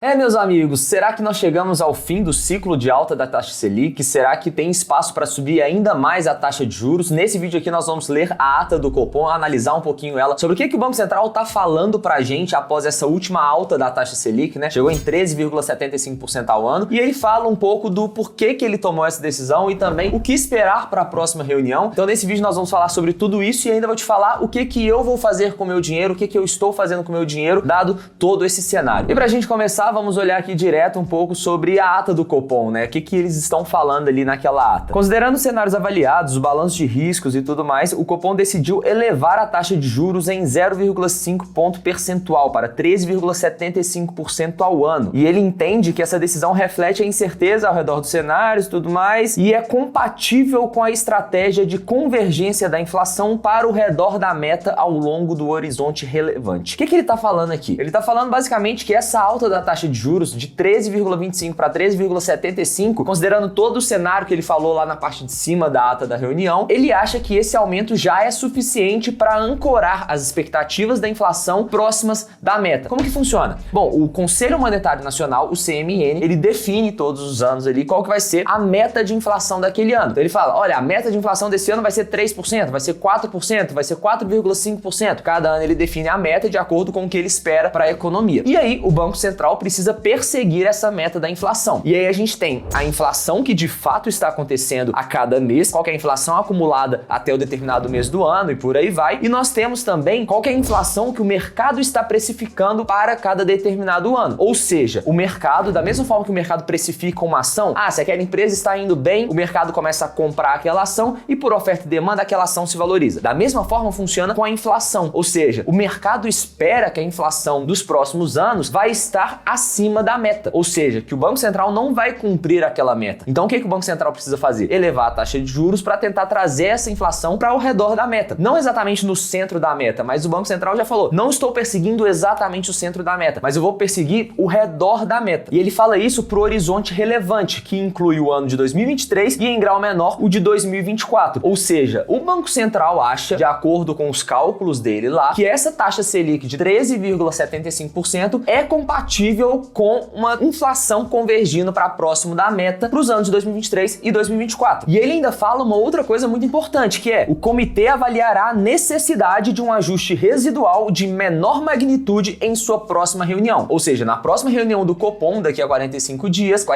Meus amigos, será que nós chegamos ao fim do ciclo de alta da taxa Selic? Será que tem espaço para subir ainda mais a taxa de juros? Nesse vídeo aqui nós vamos ler a ata do Copom, analisar um pouquinho ela, sobre o que o Banco Central está falando para a gente após essa última alta da taxa Selic, né? Chegou em 13,75% ao ano, e ele fala um pouco do porquê que ele tomou essa decisão e também o que esperar para a próxima reunião. Então nesse vídeo nós vamos falar sobre tudo isso e ainda vou te falar o que eu vou fazer com o meu dinheiro, o que eu estou fazendo com o meu dinheiro, dado todo esse cenário. E pra gente começar, vamos olhar aqui direto um pouco sobre a ata do Copom, né? O que eles estão falando ali naquela ata. Considerando os cenários avaliados, os balanços de riscos e tudo mais, o Copom decidiu elevar a taxa de juros em 0,5 ponto percentual para 13,75% ao ano. E ele entende que essa decisão reflete a incerteza ao redor dos cenários e tudo mais e é compatível com a estratégia de convergência da inflação para o redor da meta ao longo do horizonte relevante. O que ele está falando aqui? Ele está falando basicamente que essa alta da taxa de juros de 13,25 para 13,75, considerando todo o cenário que ele falou lá na parte de cima da ata da reunião, ele acha que esse aumento já é suficiente para ancorar as expectativas da inflação próximas da meta. Como que funciona? Bom, o Conselho Monetário Nacional, o CMN, ele define todos os anos ali qual que vai ser a meta de inflação daquele ano. Então ele fala, olha, a meta de inflação desse ano vai ser 3%, vai ser 4%, vai ser 4,5%. Cada ano ele define a meta de acordo com o que ele espera para a economia. E aí o Banco Central precisa perseguir essa meta da inflação. E aí a gente tem a inflação que de fato está acontecendo a cada mês, qual que é a inflação acumulada até o determinado mês do ano e por aí vai. E nós temos também qual que é a inflação que o mercado está precificando para cada determinado ano. Ou seja, o mercado, da mesma forma que o mercado precifica uma ação, se aquela empresa está indo bem, o mercado começa a comprar aquela ação e por oferta e demanda aquela ação se valoriza. Da mesma forma funciona com a inflação. Ou seja, o mercado espera que a inflação dos próximos anos vai estar acima da meta, ou seja, que o Banco Central não vai cumprir aquela meta. Então o que o Banco Central precisa fazer? Elevar a taxa de juros para tentar trazer essa inflação para o redor da meta. Não exatamente no centro da meta, mas o Banco Central já falou, não estou perseguindo exatamente o centro da meta, mas eu vou perseguir o redor da meta. E ele fala isso para o horizonte relevante, que inclui o ano de 2023 e em grau menor o de 2024. Ou seja, o Banco Central acha, de acordo com os cálculos dele lá, que essa taxa Selic de 13,75% é compatível com uma inflação convergindo para próximo da meta para os anos de 2023 e 2024. E ele ainda fala uma outra coisa muito importante, que é o comitê avaliará a necessidade de um ajuste residual de menor magnitude em sua próxima reunião. Ou seja, na próxima reunião do Copom, daqui a 45 dias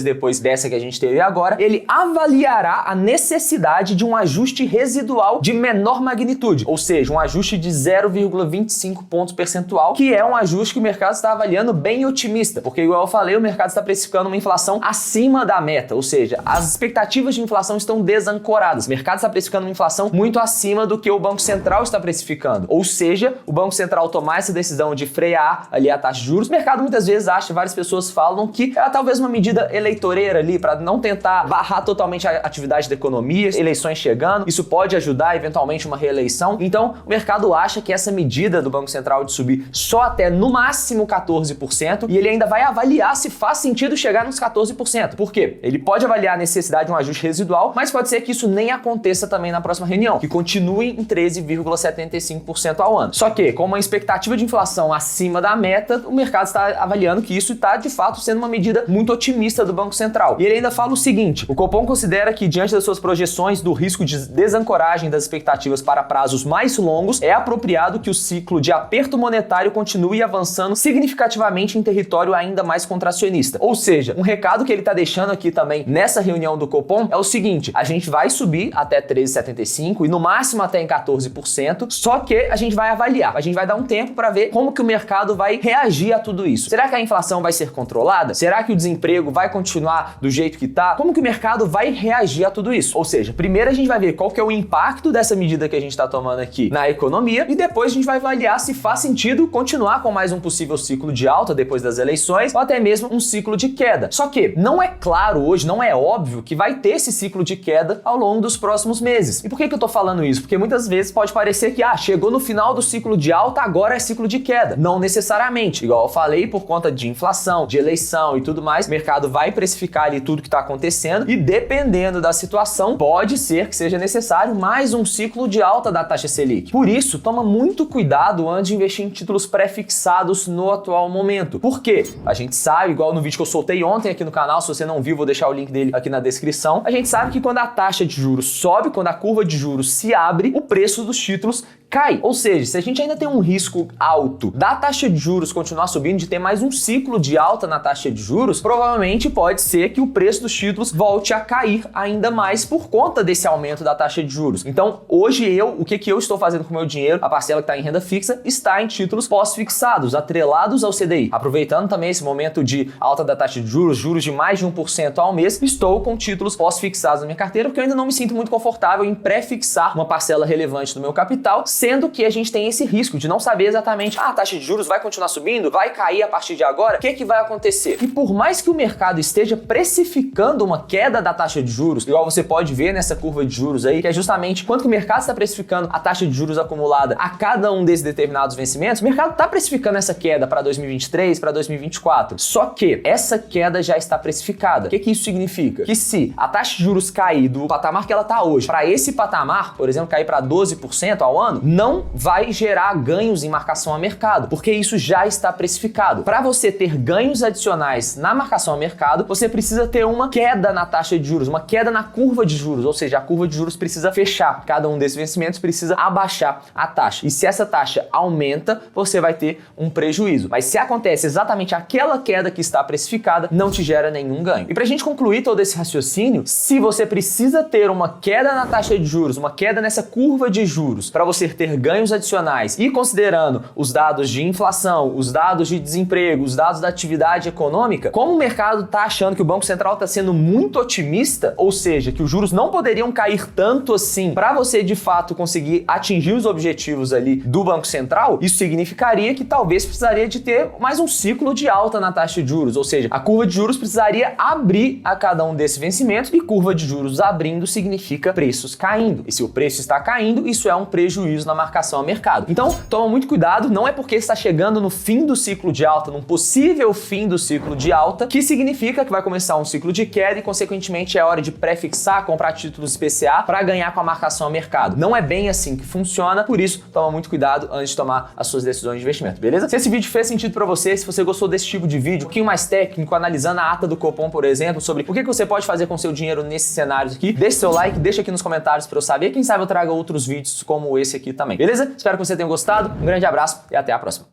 depois dessa que a gente teve agora, ele avaliará a necessidade de um ajuste residual de menor magnitude, ou seja, um ajuste de 0,25 pontos percentual, que é um ajuste que o mercado está avaliando bem otimista, porque igual eu falei, o mercado está precificando uma inflação acima da meta, ou seja, as expectativas de inflação estão desancoradas. O mercado está precificando uma inflação muito acima do que o Banco Central está precificando, ou seja, o Banco Central tomar essa decisão de frear ali a taxa de juros, o mercado muitas vezes acha, várias pessoas falam que é talvez uma medida eleitoreira ali para não tentar barrar totalmente a atividade da economia, eleições chegando, isso pode ajudar eventualmente uma reeleição. Então, o mercado acha que essa medida do Banco Central de subir só até no máximo 14%, e ele ainda vai avaliar se faz sentido chegar nos 14%. Por quê? Ele pode avaliar a necessidade de um ajuste residual, mas pode ser que isso nem aconteça também na próxima reunião, que continue em 13,75% ao ano. Só que, com uma expectativa de inflação acima da meta, o mercado está avaliando que isso está, de fato, sendo uma medida muito otimista do Banco Central. E ele ainda fala o seguinte, o Copom considera que, diante das suas projeções do risco de desancoragem das expectativas para prazos mais longos, é apropriado que o ciclo de aperto monetário continue avançando significativamente em território ainda mais contracionista. Ou seja, um recado que ele está deixando aqui também nessa reunião do Copom é o seguinte, a gente vai subir até 13,75 e no máximo até em 14%, só que a gente vai avaliar, a gente vai dar um tempo para ver como que o mercado vai reagir a tudo isso. Será que a inflação vai ser controlada? Será que o desemprego vai continuar do jeito que está? Como que o mercado vai reagir a tudo isso? Ou seja, primeiro a gente vai ver qual que é o impacto dessa medida que a gente está tomando aqui na economia e depois a gente vai avaliar se faz sentido continuar com mais um possível ciclo de alta depois das eleições ou até mesmo um ciclo de queda. Só que não é claro hoje, não é óbvio que vai ter esse ciclo de queda ao longo dos próximos meses. E por que eu tô falando isso? Porque muitas vezes pode parecer que chegou no final do ciclo de alta, agora é ciclo de queda. Não necessariamente. Igual eu falei, por conta de inflação, de eleição e tudo mais, o mercado vai precificar ali tudo que está acontecendo e dependendo da situação, pode ser que seja necessário mais um ciclo de alta da taxa Selic. Por isso, toma muito cuidado antes de investir em títulos pré-fixados no atual momento. Por quê? A gente sabe, igual no vídeo que eu soltei ontem aqui no canal, se você não viu, vou deixar o link dele aqui na descrição. A gente sabe que quando a taxa de juros sobe, quando a curva de juros se abre, o preço dos títulos cai. Ou seja, se a gente ainda tem um risco alto da taxa de juros continuar subindo, de ter mais um ciclo de alta na taxa de juros, provavelmente pode ser que o preço dos títulos volte a cair ainda mais por conta desse aumento da taxa de juros. Então, hoje o que eu estou fazendo com o meu dinheiro, a parcela que está em renda fixa, está em títulos pós-fixados, atrelados ao CDI. Aproveitando também esse momento de alta da taxa de juros de mais de 1% ao mês, estou com títulos pós-fixados na minha carteira, porque eu ainda não me sinto muito confortável em pré-fixar uma parcela relevante do meu capital, sendo que a gente tem esse risco de não saber exatamente, a taxa de juros vai continuar subindo, vai cair a partir de agora, o que vai acontecer? E por mais que o mercado esteja precificando uma queda da taxa de juros, igual você pode ver nessa curva de juros aí, que é justamente quanto que o mercado está precificando a taxa de juros acumulada a cada um desses determinados vencimentos, o mercado está precificando essa queda para 2023, para 2024. Só que essa queda já está precificada. O que isso significa? Que se a taxa de juros cair do patamar que ela está hoje, para esse patamar, por exemplo, cair para 12% ao ano, não vai gerar ganhos em marcação a mercado, porque isso já está precificado. Para você ter ganhos adicionais na marcação a mercado, você precisa ter uma queda na taxa de juros, uma queda na curva de juros, ou seja, a curva de juros precisa fechar. Cada um desses vencimentos precisa abaixar a taxa. E se essa taxa aumenta, você vai ter um prejuízo. Mas se acontece exatamente aquela queda que está precificada, não te gera nenhum ganho. E para a gente concluir todo esse raciocínio, se você precisa ter uma queda na taxa de juros, uma queda nessa curva de juros, para você ter ganhos adicionais e considerando os dados de inflação, os dados de desemprego, os dados da atividade econômica, como o mercado está achando que o Banco Central está sendo muito otimista, ou seja, que os juros não poderiam cair tanto assim para você de fato conseguir atingir os objetivos ali do Banco Central, isso significaria que talvez precisaria de ter mais um ciclo de alta na taxa de juros, ou seja, a curva de juros precisaria abrir a cada um desses vencimentos e curva de juros abrindo significa preços caindo. E se o preço está caindo, isso é um prejuízo na marcação a mercado. Então, toma muito cuidado, não é porque está chegando no fim do ciclo de alta, num possível fim do ciclo de alta, que significa que vai começar um ciclo de queda e, consequentemente, é hora de pré-fixar, comprar títulos PCA para ganhar com a marcação a mercado. Não é bem assim que funciona, por isso, toma muito cuidado antes de tomar as suas decisões de investimento, beleza? Se esse vídeo fez sentido para você, se você gostou desse tipo de vídeo, um pouquinho mais técnico, analisando a ata do Copom, por exemplo, sobre o que você pode fazer com seu dinheiro nesses cenários aqui, deixa seu like, deixa aqui nos comentários para eu saber, quem sabe eu traga outros vídeos como esse aqui também, beleza? Espero que você tenha gostado, um grande abraço e até a próxima.